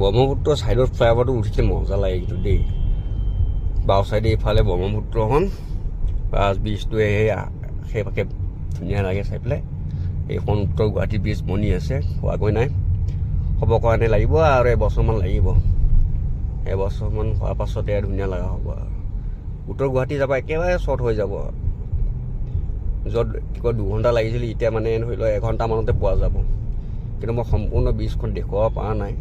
ব্ৰহ্মপুত্ৰ ছাইডত ফ্লাইঅভাৰটো উঠিছে মজা লাগে কিন্তু দেই। বাওঁ ছাইডে এইফালে ব্ৰহ্মপুত্ৰখন প্লাছ ব্ৰিজটোৱে সেইফাকে ধুনীয়া লাগে চাই পেলাই। এইখন উত্তৰ গুৱাহাটী ব্ৰিজ বনি আছে, হোৱাগৈ নাই। হ'ব কাৰণে লাগিব আৰু এবছৰমান লাগিব। এবছৰমান হোৱাৰ পাছতে ধুনীয়া লগা হ'ব আৰু উত্তৰ গুৱাহাটী যাব একেবাৰে শ্বৰ্ট হৈ যাব। য'ত কি কয় 2 ঘণ্টা লাগিছিল এতিয়া মানে ধৰি লওক 1 ঘণ্টামানতে পোৱা যাব। কিন্তু মই সম্পূৰ্ণ ব্ৰিজখন দেখুৱাব পৰা নাই,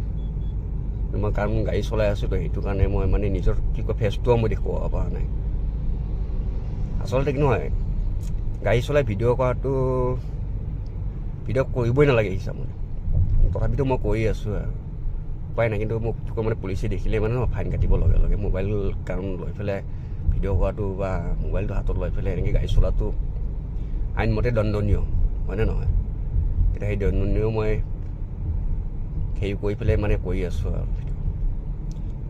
মই কাৰণ গাড়ী চলাই আছোঁ তো, সেইটো কাৰণে মই মানে নিজৰ কি কয় ফেচটোও মই দেখুৱাব পৰা নাই। আচলতে কি নহয়, গাড়ী চলাই ভিডিঅ' কৰাটো ভিডিঅ' কৰিবই নালাগে হিচাপত, তথাপিতো মই কৰি আছোঁ আৰু উপায় নাই। কিন্তু মোক কি কয় মানে পুলিচে দেখিলে মানে ফাইন কাটিব লগে লগে। মোবাইল কাৰণ লৈ পেলাই ভিডিঅ' কৰাটো বা মোবাইলটো হাতত লৈ পেলাই এনেকৈ গাড়ী চলাটো আইনমতে দণ্ডনীয়, হয়নে নহয়? এতিয়া সেই দণ্ডনীয় মই হেৰি কৰি পেলাই মানে কৰি আছোঁ আৰু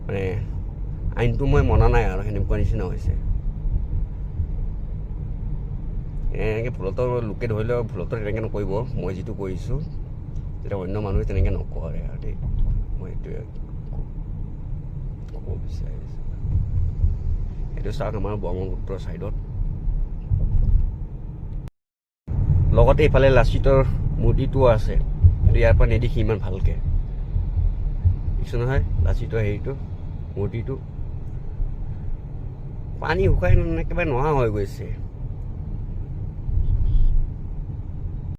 মানে আইনটো মই মনা নাই আৰু সেনেকুৱা নিচিনা হৈছে। এনেকৈ ভুলতো লোকে ধৰিলেও ভুলতো তেনেকৈ নকৰিব, মই যিটো কৰিছোঁ তেতিয়া অন্য মানুহে তেনেকৈ নকৰে আৰু দেই। মই এইটোৱে ক'ব বিচাৰিছোঁ। এইটো চাওক আমাৰ ব্ৰহ্মপুত্ৰ ছাইডত, লগতে এইফালে লাচিতৰ মূৰ্তিটোও আছে, কিন্তু ইয়াৰ পৰা নেদেখি ইমান ভালকৈ দেখিছোঁ নহয়। লাচিতৰ হেৰিটো মূৰ্তিটো পানী শুকাই একেবাৰে নোহোৱা হৈ গৈছে।